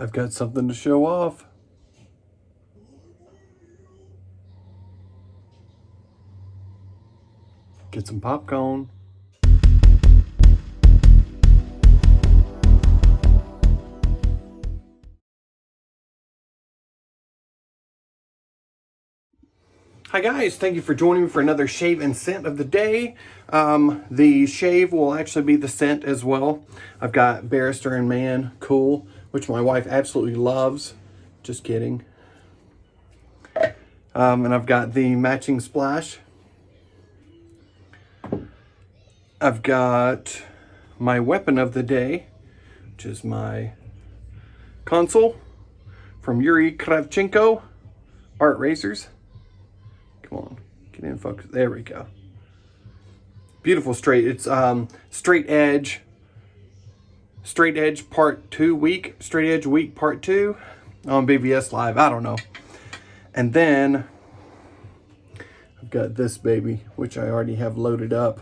I've got something to show off. Get some popcorn. Hi guys, thank you for joining me for another shave and scent of the day. The shave will actually be the scent as well. I've got Barrister and Man Cool, which my wife absolutely loves. Just kidding. And I've got the matching splash. I've got my weapon of the day, which is my console from Yuri Kravchenko Art Razors. Come on, get in focus. There we go. Beautiful straight. It's straight edge part 2 week, straight edge week part 2 on BBS Live. I don't know. And then I've got this baby, which I already have loaded up.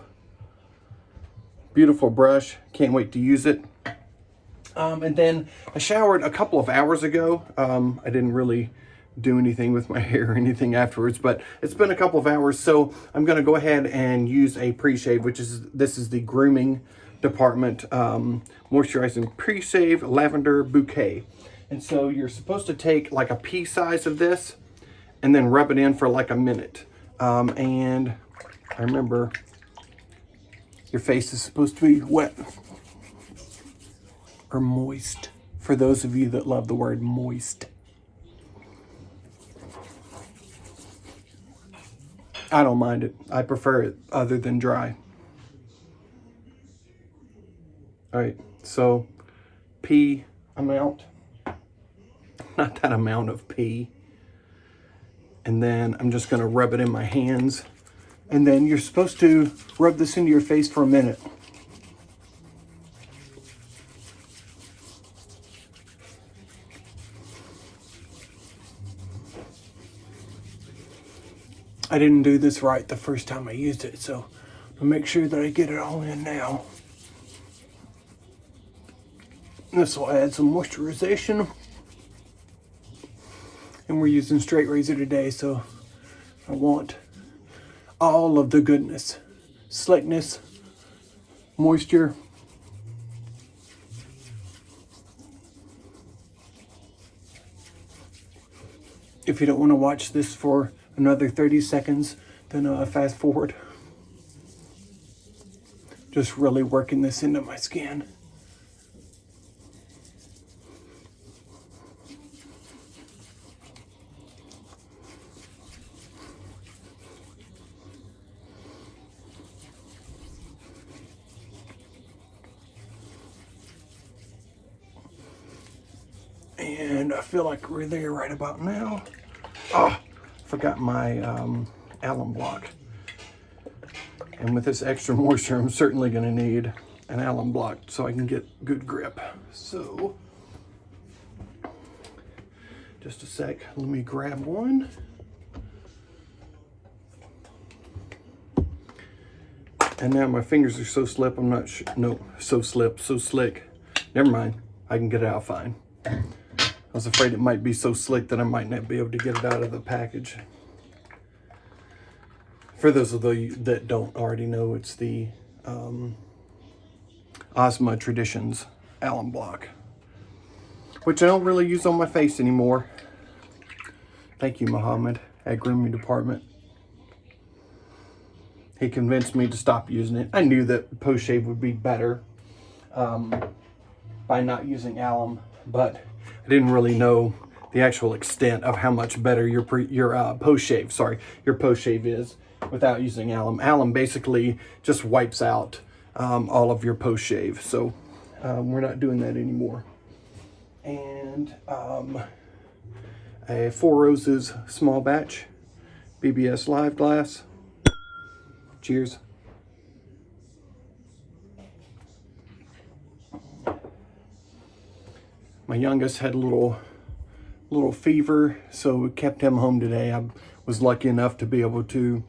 Beautiful brush. Can't wait to use it. And then I showered a couple of hours ago. I didn't really do anything with my hair or anything afterwards, but it's been a couple of hours, so I'm going to go ahead and use a pre-shave, this is the grooming department moisturizing pre-shave Lavender Bouquet. And so you're supposed to take like a pea size of this and then rub it in for like a minute. And I remember your face is supposed to be wet or moist, for those of you that love the word moist. I don't mind it. I prefer it other than dry. All right, so pea amount, not that amount of pea. And then I'm just gonna rub it in my hands. And then you're supposed to rub this into your face for a minute. I didn't do this right the first time I used it, so I'll make sure that I get it all in now. This will add some moisturization. And we're using straight razor today, so I want all of the goodness. Slickness, moisture. If you don't want to watch this for another 30 seconds, then fast forward. Just really working this into my skin. And I feel like we're there right about now. Oh, forgot my alum block. And with this extra moisture, I'm certainly going to need an alum block so I can get good grip. So, just a sec, let me grab one. And now my fingers are so slip, I'm not sure. No, so slick. Never mind, I can get it out fine. I was afraid it might be so slick that I might not be able to get it out of the package. For those of you that don't already know, it's the Ozma Traditions alum block, which I don't really use on my face anymore. Thank you, Muhammad, at Grooming Department. He convinced me to stop using it. I knew that post-shave would be better by not using alum, but I didn't really know the actual extent of how much better your post-shave is without using alum. Alum basically just wipes out all of your post-shave, so we're not doing that anymore. And a Four Roses small batch BBS Live glass. Cheers. My youngest had a little fever, so we kept him home today. I was lucky enough to be able to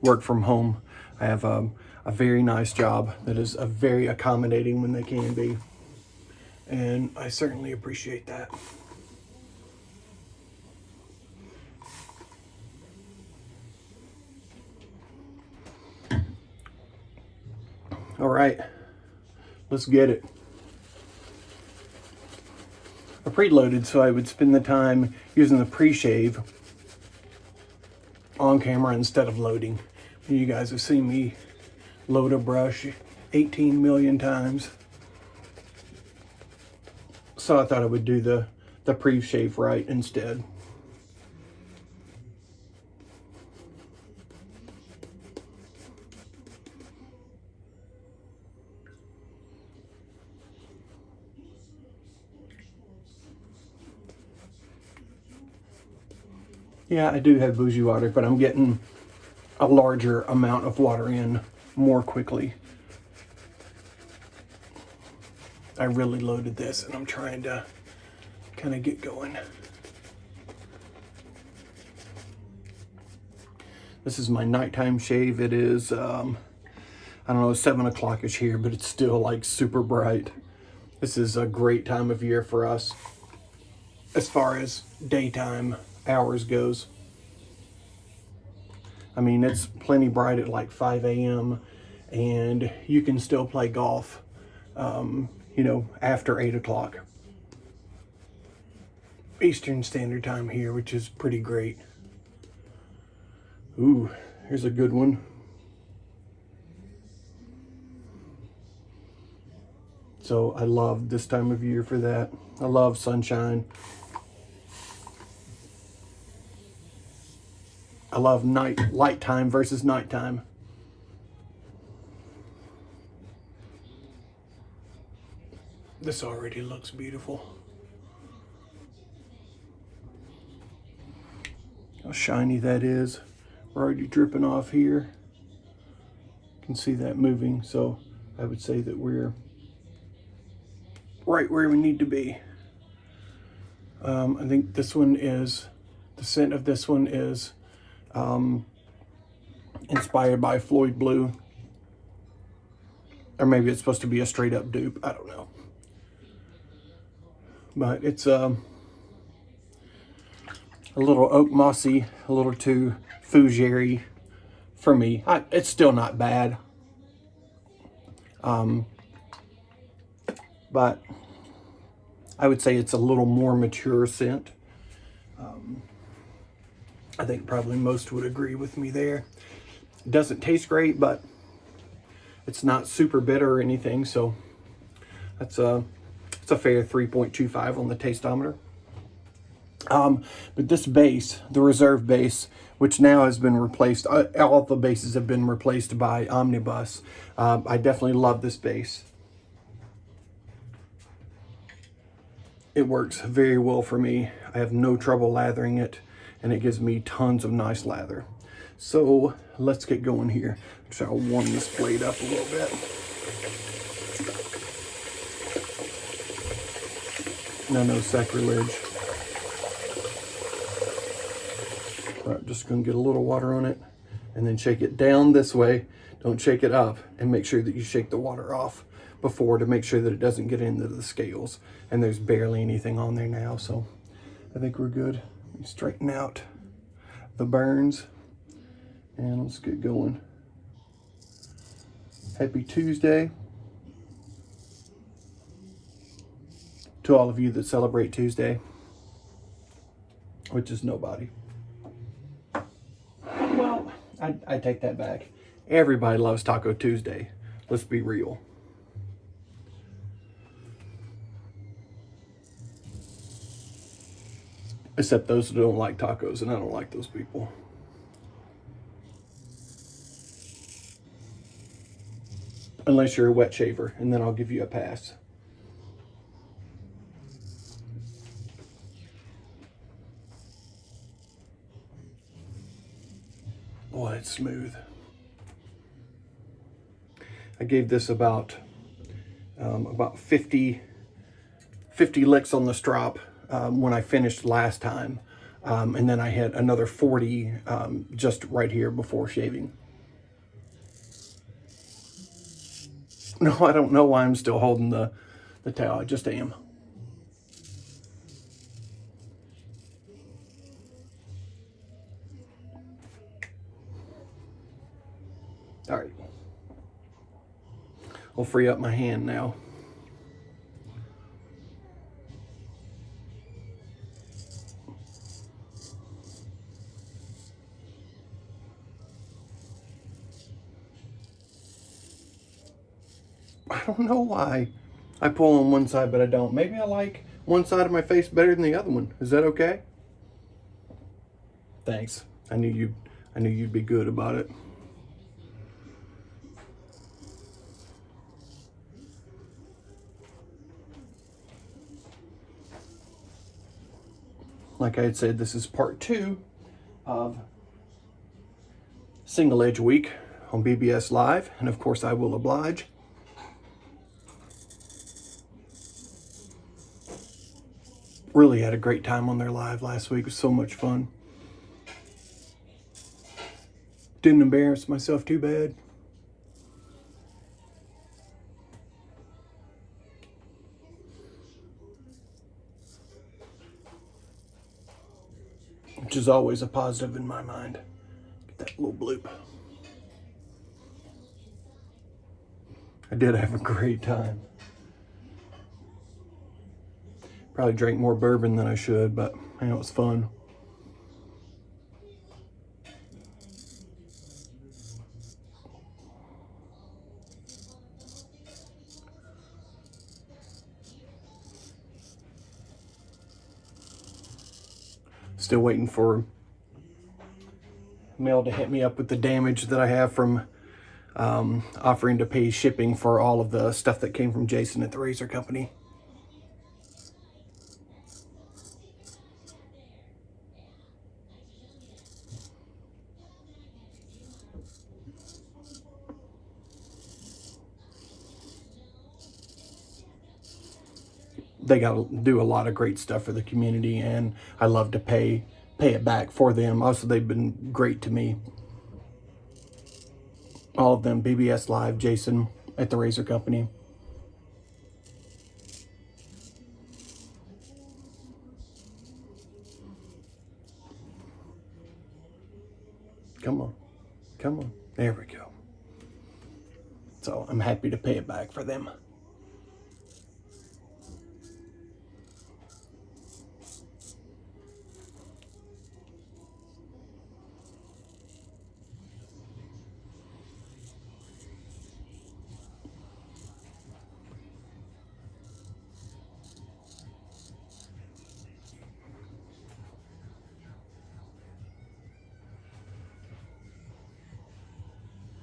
work from home. I have a very nice job that is very accommodating when they can be. And I certainly appreciate that. All right, let's get it. I preloaded so I would spend the time using the pre-shave on camera instead of loading. You guys have seen me load a brush 18 million times. So I thought I would do the pre-shave right instead. Yeah, I do have bougie water, but I'm getting a larger amount of water in more quickly. I really loaded this and I'm trying to kind of get going. This is my nighttime shave. It is, I don't know, 7 o'clock-ish here, but it's still like super bright. This is a great time of year for us as far as daytime hours goes. I mean, it's plenty bright at like 5 a.m. and you can still play golf, you know, after 8 o'clock Eastern Standard Time here, which is pretty great. Ooh, here's a good one. So I love this time of year for that. I love sunshine. I love light time versus nighttime. This already looks beautiful. How shiny that is. We're already dripping off here. You can see that moving, so I would say that we're right where we need to be. I think this one is, the scent of this one is inspired by Floyd Blue. Or maybe it's supposed to be a straight up dupe, I don't know. But it's a little oak mossy, a little too fougere for me. It's still not bad. But I would say it's a little more mature scent. I think probably most would agree with me there. It doesn't taste great, but it's not super bitter or anything, so it's a fair 3.25 on the tasteometer. But this base, the reserve base, which now has been replaced, all the bases have been replaced by Omnibus. I definitely love this base. It works very well for me. I have no trouble lathering it, and it gives me tons of nice lather. So let's get going here. So I'll warm this blade up a little bit. No sacrilege. I'm just going to get a little water on it and then shake it down this way. Don't shake it up, and make sure that you shake the water off before to make sure that it doesn't get into the scales. And there's barely anything on there now, so I think we're good. Straighten out the burns and let's get going. Happy Tuesday to all of you that celebrate Tuesday, which is nobody. Well, I take that back. Everybody loves Taco Tuesday. Let's be real. Except those who don't like tacos, and I don't like those people. Unless you're a wet shaver, and then I'll give you a pass. Boy, it's smooth. I gave this about 50 licks on the strop when I finished last time. And then I had another 40 just right here before shaving. No, I don't know why I'm still holding the the towel. I just am. All right. I'll free up my hand now. I don't know why I pull on one side, but I don't. Maybe I like one side of my face better than the other one. Is that okay? Thanks. I knew you'd be good about it. Like I had said, this is part 2 of Single Edge Week on BBS Live, and of course I will oblige. Really had a great time on their live last week. It was so much fun. Didn't embarrass myself too bad. Which is always a positive in my mind. Get that little bloop. I did have a great time. Probably drank more bourbon than I should, but man, it was fun. Still waiting for mail to hit me up with the damage that I have from offering to pay shipping for all of the stuff that came from Jason at the razor company. They got to do a lot of great stuff for the community, and I love to pay it back for them. Also, they've been great to me. All of them, BBS Live, Jason at the razor company. Come on, come on. There we go. So I'm happy to pay it back for them.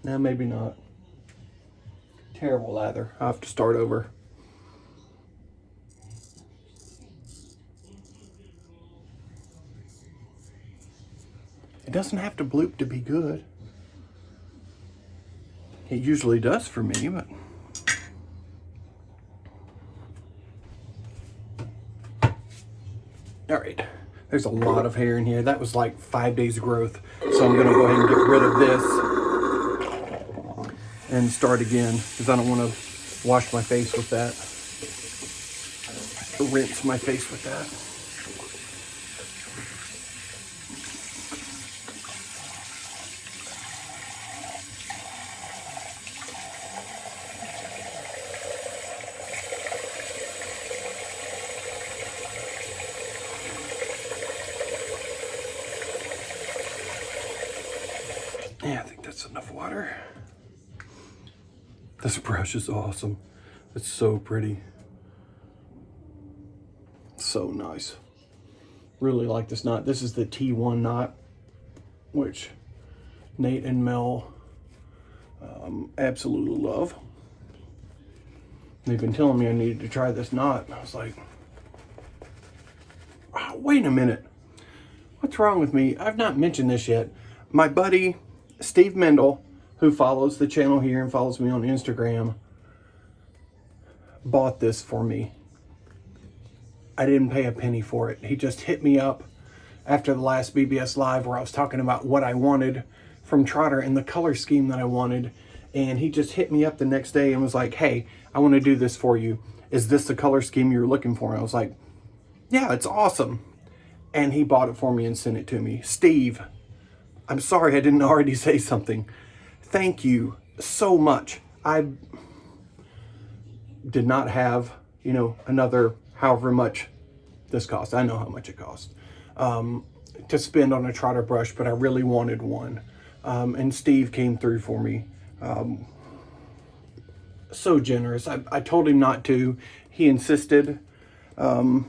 Now, maybe not. Terrible lather. I'll have to start over. It doesn't have to bloop to be good. It usually does for me, but... All right. There's a lot of hair in here. That was like 5 days growth. So I'm going to go ahead and get rid of this and start again, because I don't want to wash my face with that. Rinse my face with that. Yeah, I think that's enough water. This brush is awesome. It's so pretty. So nice. Really like this knot. This is the T1 knot, which Nate and Mel absolutely love. They've been telling me I needed to try this knot. I was like, oh, wait a minute. What's wrong with me? I've not mentioned this yet. My buddy, Steve Mendel, who follows the channel here and follows me on Instagram, bought this for me. I didn't pay a penny for it. He just hit me up after the last BBS Live where I was talking about what I wanted from Trotter and the color scheme that I wanted. And he just hit me up the next day and was like, hey, I want to do this for you. is this the color scheme you're looking for? And I was like, yeah, it's awesome. And he bought it for me and sent it to me. Steve, I'm sorry I didn't already say something. Thank you so much. I did not have, you know, another however much this cost. I know how much it cost to spend on a Trotter brush, but I really wanted one. And Steve came through for me. So generous. I told him not to. He insisted. And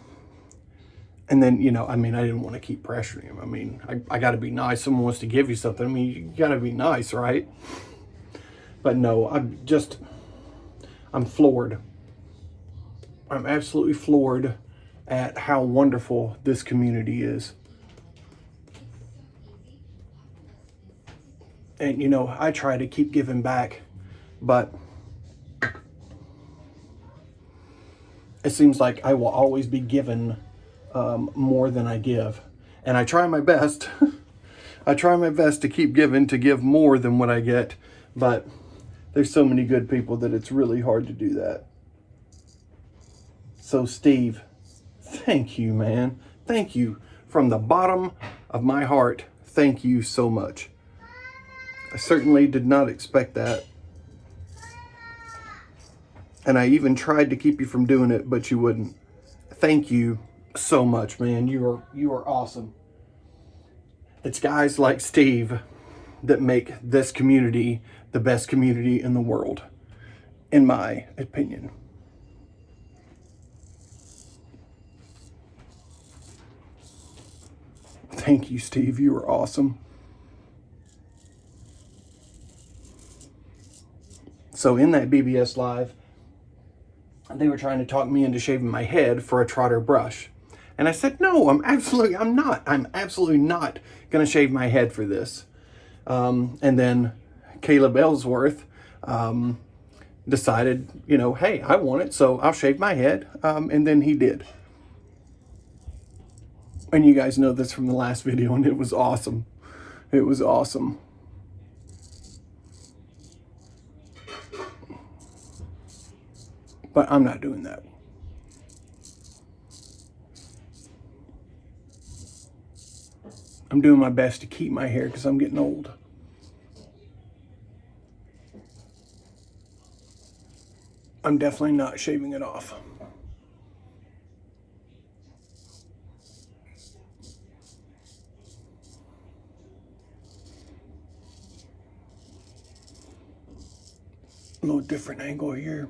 then, you know, I mean, I didn't want to keep pressuring him. I mean, I got to be nice. Someone wants to give you something. I mean, you got to be nice, right? But no, I'm floored. I'm absolutely floored at how wonderful this community is. And, you know, I try to keep giving back, but it seems like I will always be given more than I give. And I try my best. I try my best to keep giving, to give more than what I get. But there's so many good people that it's really hard to do that. So Steve, thank you, man. Thank you. From the bottom of my heart, thank you so much. I certainly did not expect that. And I even tried to keep you from doing it, but you wouldn't. Thank you so much, man. You are awesome. It's guys like Steve that make this community the best community in the world, in my opinion. Thank you, Steve. You are awesome. So in that BBS Live, they were trying to talk me into shaving my head for a Trotter brush. And I said, no, I'm absolutely not going to shave my head for this. And then Caleb Ellsworth decided, you know, hey, I want it, so I'll shave my head. And then he did. And you guys know this from the last video, and it was awesome. It was awesome. But I'm not doing that. I'm doing my best to keep my hair because I'm getting old. I'm definitely not shaving it off. A little different angle here.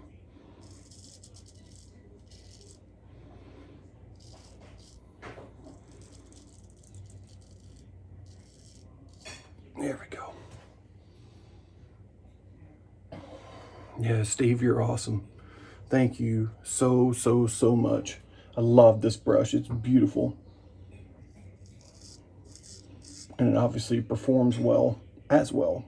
There we go. Yeah, Steve, you're awesome. Thank you so much. I love this brush. It's beautiful. And it obviously performs well as well.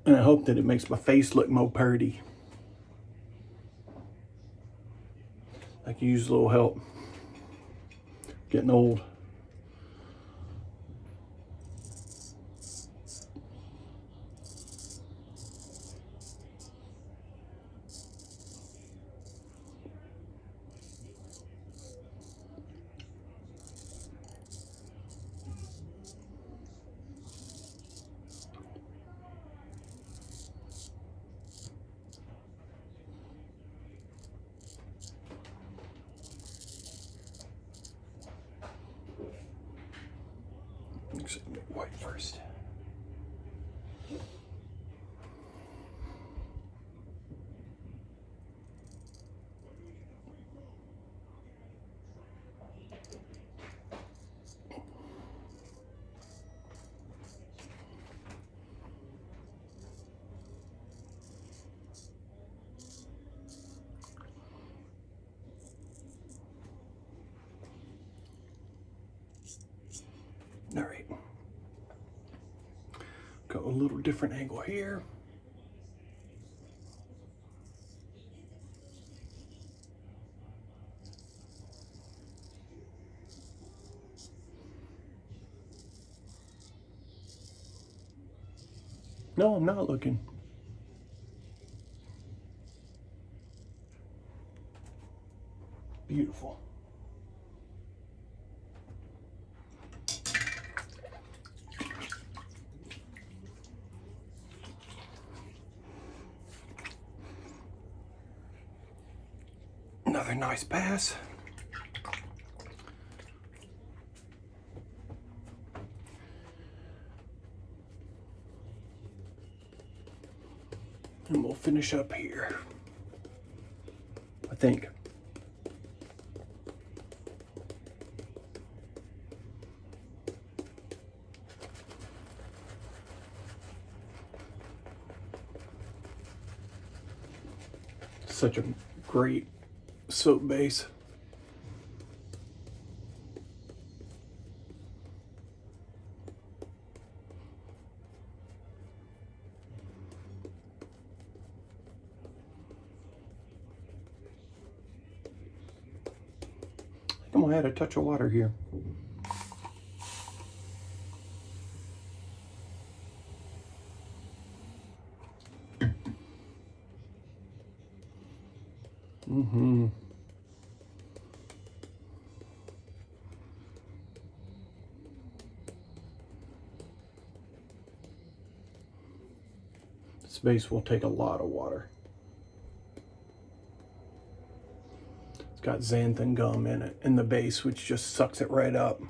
And I hope that it makes my face look more pretty. I could use a little help. Getting old. White first. All right. Go a little different angle here. No, I'm not looking. Beautiful. Another nice pass. And we'll finish up here, I think. Such a great soap base. I'm gonna add a touch of water here. This base will take a lot of water. It's got xanthan gum in it, in the base, which just sucks it right up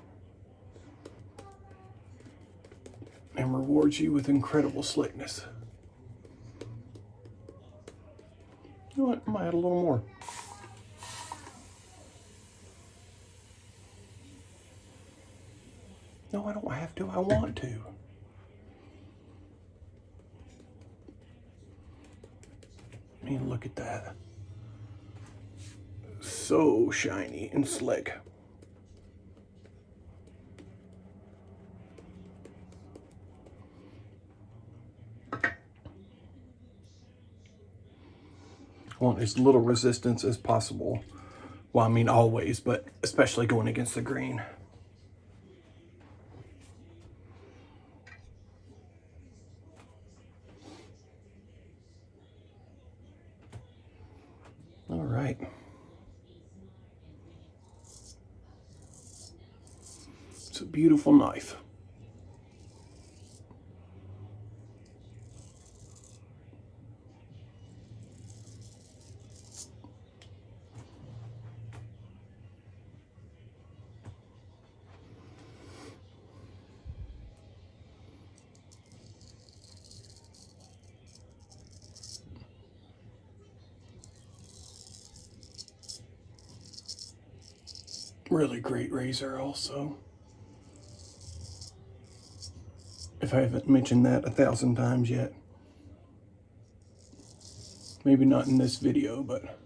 and rewards you with incredible slickness. You know what? I might add a little more. No, I don't have to. I want to. I mean, look at that. So shiny and slick. I want as little resistance as possible. Well, I mean always, but especially going against the green. All right. It's a beautiful knife. Really great razor also. If I haven't mentioned that 1,000 times yet. Maybe not in this video, but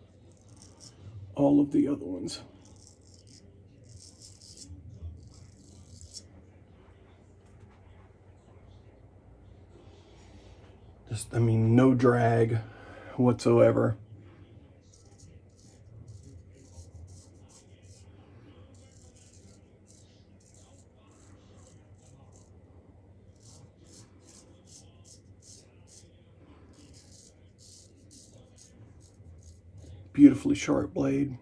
all of the other ones. Just, I mean, no drag whatsoever. Beautifully sharp blade.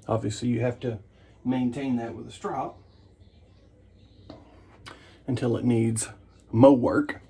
Obviously you have to maintain that with a strop until it needs mow work.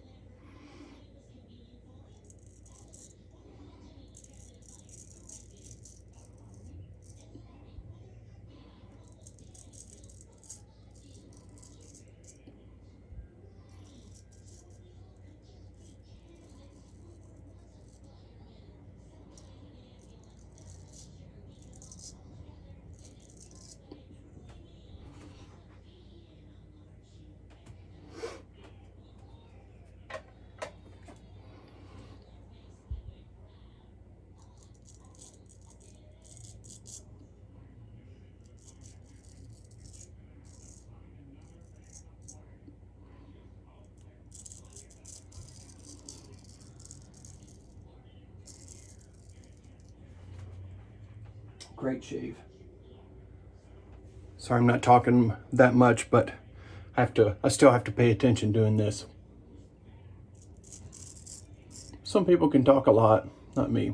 Great shave. Sorry I'm not talking that much, but I still have to pay attention doing this. Some people can talk a lot, not me.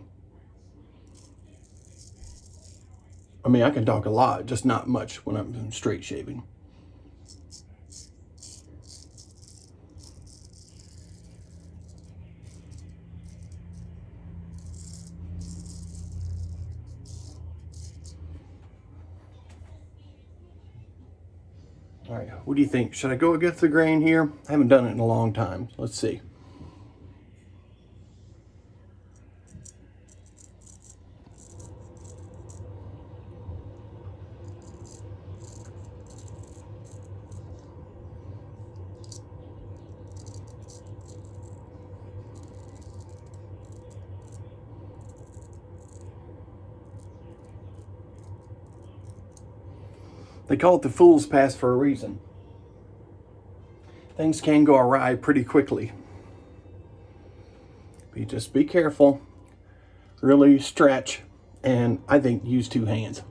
I mean, I can talk a lot, just not much when I'm straight shaving. All right, what do you think? Should I go against the grain here? I haven't done it in a long time. Let's see. They call it the fool's pass for a reason. Things can go awry pretty quickly. Just be careful, really stretch, and I think use 2 hands.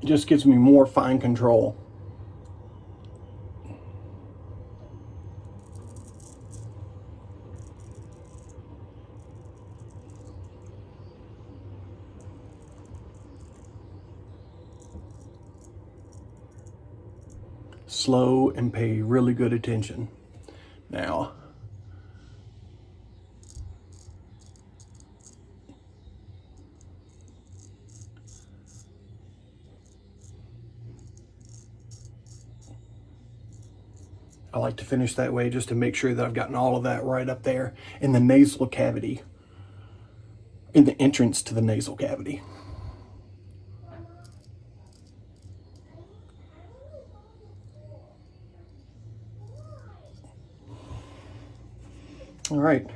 It just gives me more fine control. Slow and pay really good attention. Now, I like to finish that way just to make sure that I've gotten all of that right up there in the nasal cavity, in the entrance to the nasal cavity. All right,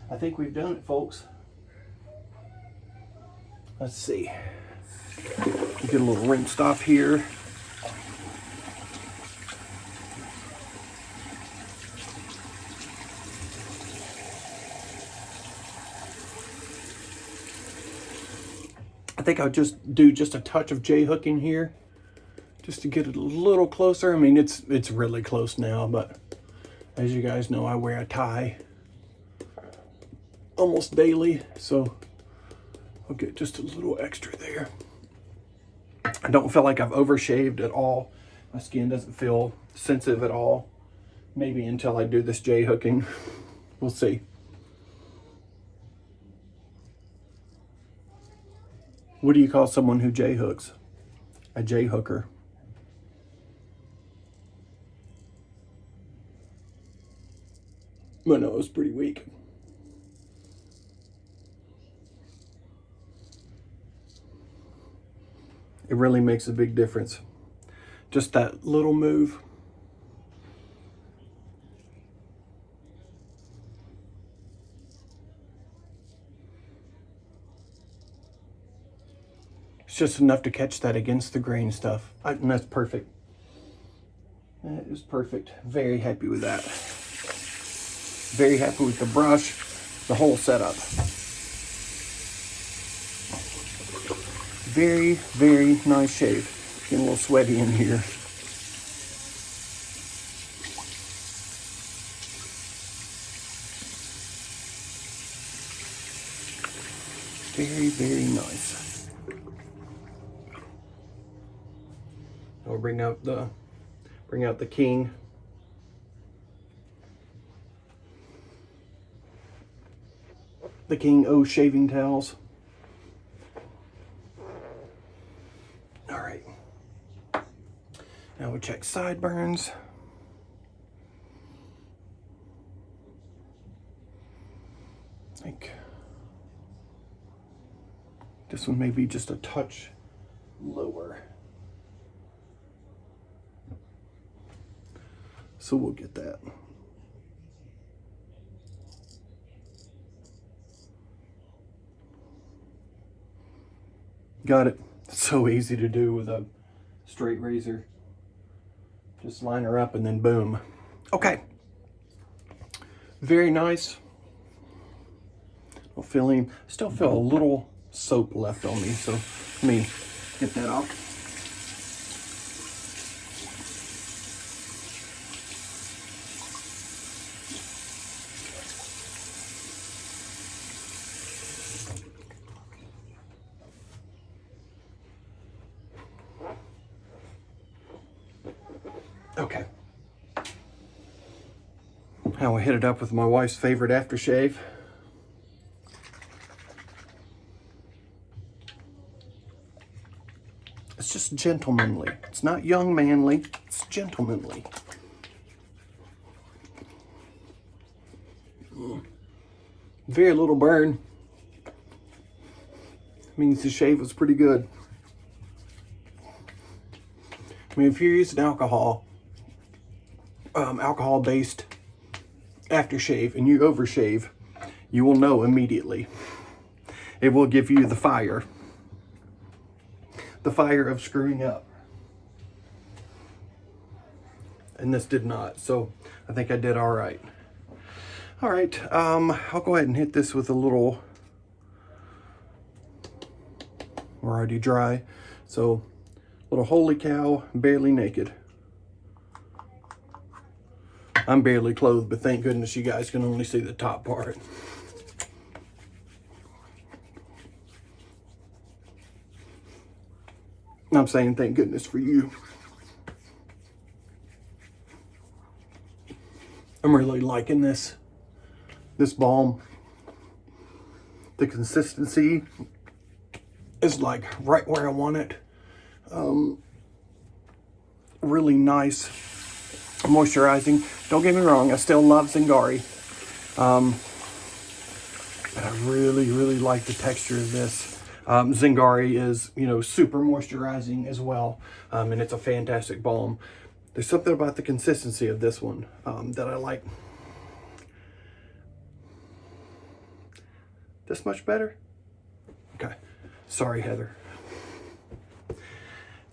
I think we've done it, folks. Let's see. Get a little rinsed off here. I think I'll just do just a touch of J-hooking here, just to get it a little closer. I mean, it's really close now, but as you guys know, I wear a tie almost daily, so I'll get just a little extra there. I don't feel like I've overshaved at all. My skin doesn't feel sensitive at all. Maybe until I do this J-hooking. We'll see. What do you call someone who J-hooks? A J-hooker. Well, no, it was pretty weak. It really makes a big difference. Just that little move. It's just enough to catch that against the grain stuff. And that's perfect. That is perfect. Very happy with that. Very happy with the brush, the whole setup. Very, very nice shave. Getting a little sweaty in here. Very, very nice. I'll bring out the king. The King O shaving towels. All right. Now we'll check sideburns. I think this one may be just a touch lower. So we'll get that. Got it. So easy to do with a straight razor. Just line her up and then boom. Okay. Very nice. Still feel a little soap left on me, so let me get that off. Okay. Now I hit it up with my wife's favorite aftershave. It's just gentlemanly. It's not young manly, it's gentlemanly. Very little burn. Means the shave was pretty good. I mean, if you're using alcohol-based aftershave and you overshave, you will know immediately. It will give you the fire of screwing up. And this did not, so I think I did all right. All right, I'll go ahead and hit this with a little, we're already dry, so little Holy Cow, Barely Naked. I'm barely clothed, but thank goodness you guys can only see the top part. I'm saying thank goodness for you. I'm really liking this balm. The consistency is like right where I want it. Really nice, moisturizing. Don't get me wrong, I still love Zingari. But I really, really like the texture of this. Zingari is, you know, super moisturizing as well. And it's a fantastic balm. There's something about the consistency of this one that I like. This much better? Okay. Sorry, Heather.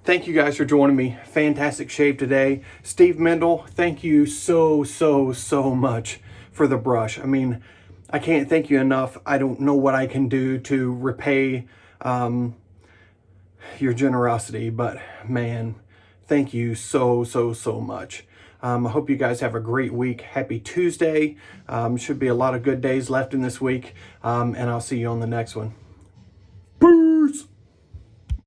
Thank you guys for joining me. Fantastic shave today. Steve Mendel, thank you so much for the brush. I mean, I can't thank you enough. I don't know what I can do to repay your generosity, but man, thank you so much. I hope you guys have a great week. Happy Tuesday. Should be a lot of good days left in this week, and I'll see you on the next one.